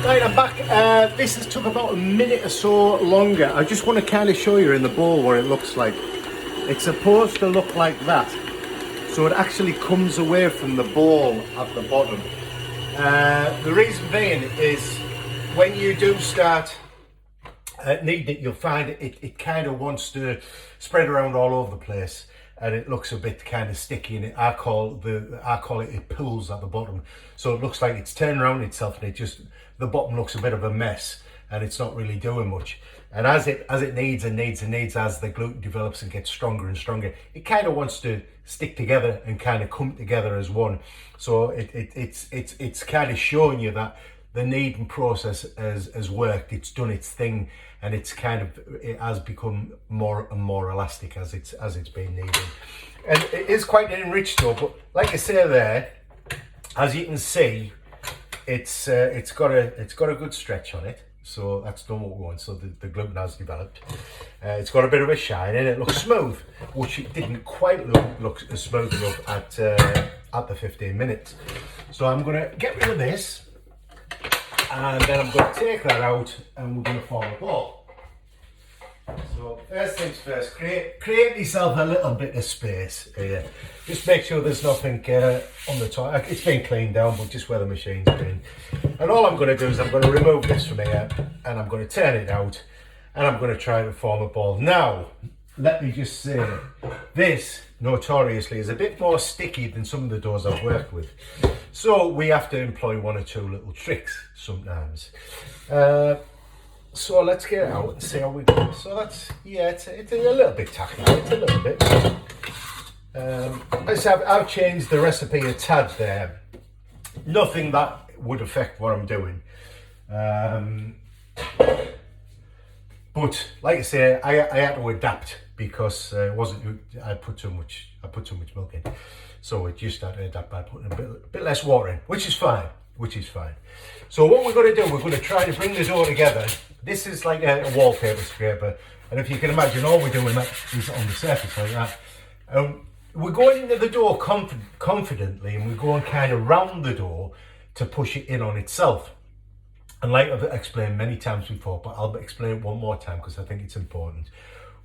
Right, I'm back. This has took about a minute or so longer. I just want to kind of show you in the bowl what it looks like. It's supposed to look like that. So it actually comes away from the ball at the bottom. The reason being is when you do start kneading it, you'll find it kind of wants to spread around all over the place. And it looks a bit kind of sticky, and I call it pools at the bottom. So it looks like it's turning around itself, and the bottom looks a bit of a mess, and it's not really doing much. And as it kneads and kneads and kneads, as the gluten develops and gets stronger and stronger, it kind of wants to stick together and kind of come together as one. So it's kind of showing you that the kneading process has worked. It's done its thing, and it has become more and more elastic as it's been kneaded. And it is quite an enriched dough, but like I say there, as you can see, it's got a good stretch on it. So that's done what we want. So the gluten has developed. It's got a bit of a shine, and it looks smooth, which it didn't quite look smooth enough at the 15 minutes. So I'm gonna get rid of this. And then I'm going to take that out, and we're going to form a ball. So first things first, create yourself a little bit of space here. Just make sure there's nothing on the top. It's been cleaned down, but just where the machine's been. And all I'm going to do is I'm going to remove this from here, and I'm going to turn it out, and I'm going to try to form a ball. Now, let me just say, this notoriously is a bit more sticky than some of the doughs I've worked with. So we have to employ one or two little tricks sometimes. So let's get it out and see how we go. So that's, yeah, it's a little bit tacky, it's a little bit. I've changed the recipe a tad there. Nothing that would affect what I'm doing. But like I say, I had to adapt because I put too much milk in. So it just had to adapt by putting a bit less water in, which is fine. So what we're going to do, we're going to try to bring the dough together. This is like a wallpaper scraper, and if you can imagine, all we're doing is on the surface like that. We're going into the dough confidently, and we're going kind of round the dough to push it in on itself. And like I've explained many times before, but I'll explain it one more time because I think it's important.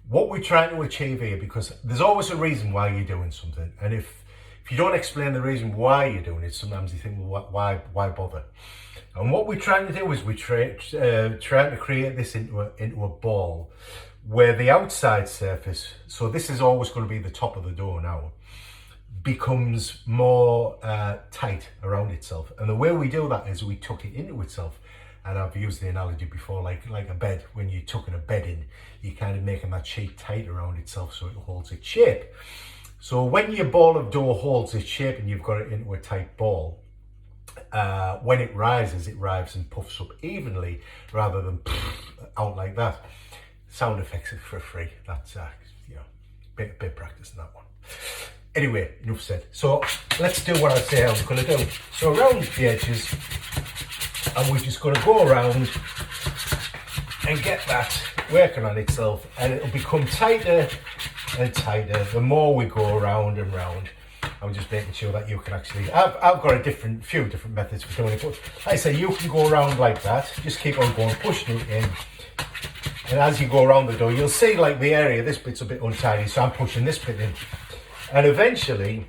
What we're trying to achieve here, because there's always a reason why you're doing something, and if you don't explain the reason why you're doing it, sometimes you think, well, why bother? And what we're trying to do is we're trying to create this into a ball where the outside surface, so this is always going to be the top of the dough now, becomes more tight around itself. And the way we do that is we tuck it into itself. And I've used the analogy before, like a bed. When you're tucking a bed in, you're kind of making that sheet tight around itself so it holds its shape. So when your ball of dough holds its shape and you've got it into a tight ball, when it rises and puffs up evenly rather than out like that. Sound effects are for free. That's bit practice in that one. Anyway, enough said. So let's do what I say I'm going to do. So around the edges, and we're just going to go around and get that working on itself, and it'll become tighter and tighter the more we go around and round. I'm just making sure that you can actually, I've got a few different methods for doing it, but like I say, you can go around like that, just keep on going, pushing it in, and as you go around the dough, you'll see like the area, this bit's a bit untidy, so I'm pushing this bit in, and eventually,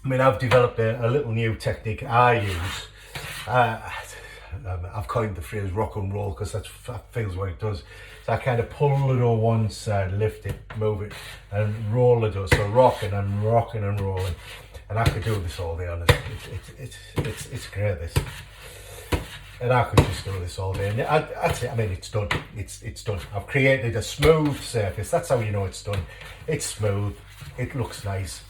I've developed a little new technique I use. I've coined the phrase rock and roll because that feels what it does. So I kind of pull the dough one side, lift it, move it, and roll the dough. So rocking and rolling. And I could do this all day, honestly. It's great, this. And I could just do this all day. And that's it. It's done. It's done. I've created a smooth surface. That's how you know it's done. It's smooth. It looks nice.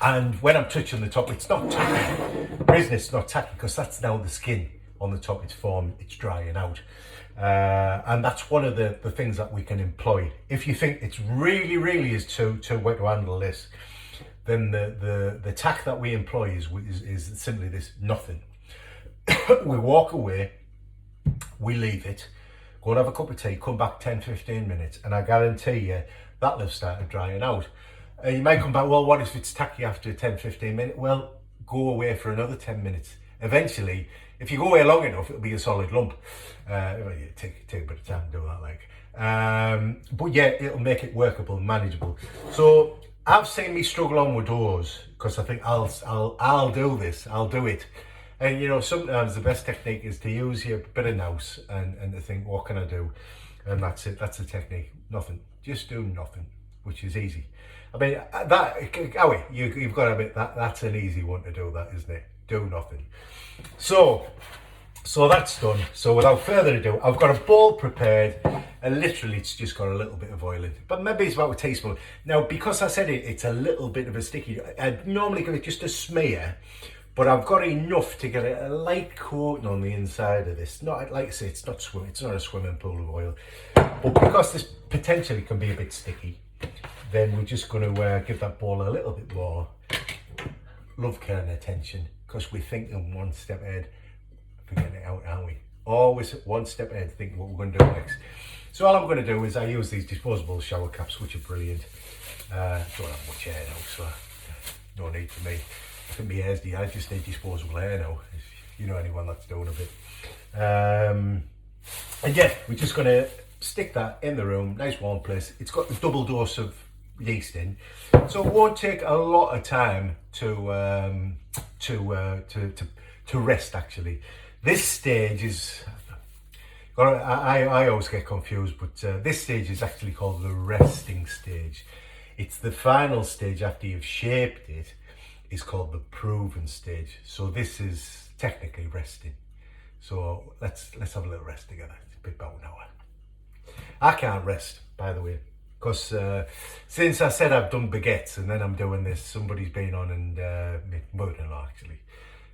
And when I'm touching the top, it's not tacky. The reason it's not tacky because that's now the skin on the top. It's formed, it's drying out. And that's one of the things that we can employ. If you think it's really is too wet to handle this, then the tack that we employ is simply this: nothing. We walk away, we leave it, go and have a cup of tea, come back 10-15 minutes, and I guarantee you that'll have started drying out. And you might come back, well, what if it's tacky after 10-15 minutes? Well, go away for another 10 minutes. Eventually, If you go away long enough, it'll be a solid lump. Take a bit of time to do that, like. But yeah, it'll make it workable and manageable. So I've seen me struggle on with doors because I think I'll do this. I'll do it. And you know, sometimes the best technique is to use your bit of nous and to think, what can I do? And that's it. That's the technique. Nothing. Just do nothing, which is easy. I mean, you've got to admit that's an easy one to do, that, isn't it? Do nothing. So that's done. So without further ado, I've got a bowl prepared, and literally it's just got a little bit of oil in it, but maybe it's about a teaspoon. Now, because I said it's a little bit of a sticky, I'd normally give it just a smear, but I've got enough to get a light coating on the inside of this. Not, like I say, it's not a swimming pool of oil, but because this potentially can be a bit sticky, then we're just going to give that bowl a little bit more love, care and attention, because we're thinking one step ahead, forgetting it out, aren't we? Always one step ahead, thinking what we're going to do next. So all I'm going to do is I use these disposable shower caps, which are brilliant. Don't have much hair now, so no need for me. I think my hair's I just need disposable hair now, if you know anyone that's doing a bit. And yeah, we're just going to stick that in the room, nice warm place. It's got a double dose of yeast in, so it won't take a lot of time to rest. Actually, this stage is, I always get confused, but this stage is actually called the resting stage. It's the final stage after you've shaped it. Is called the proven stage. So this is technically resting. So let's have a little rest together. It's a bit about an hour. I can't rest, by the way, because since I said I've done baguettes and then I'm doing this, somebody's been on, and my mother-in-law actually,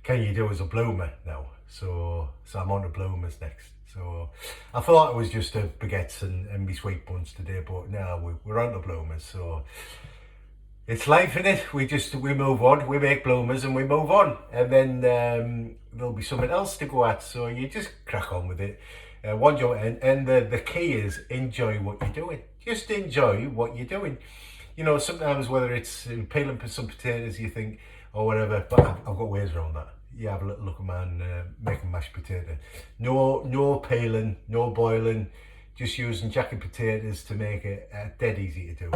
can you do as a bloomer now? So I'm on the bloomers next. So I thought it was just the baguettes and me sweet buns today, but now we're on the bloomers. So it's life, innit? We move on, we make bloomers and we move on, and then there'll be something else to go at. So you just crack on with it. One job, and the key is enjoy what you're doing. Just enjoy what you're doing. You know, sometimes whether it's peeling some potatoes, you think, or whatever, but I've got ways around that. You have a little look at man making mashed potato. No peeling, no boiling, just using jacket potatoes to make it dead easy to do.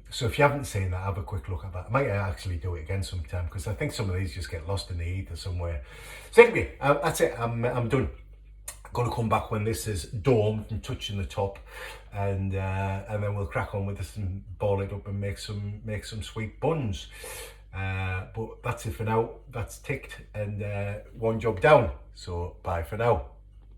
So if you haven't seen that, have a quick look at that. I might actually do it again sometime, because I think some of these just get lost in the ether somewhere. So anyway, that's it. I'm done. I'm going to come back when this is domed and touching the top, and then we'll crack on with this and ball it up and make some sweet buns. But that's it for now. That's ticked, and one job down. So bye for now.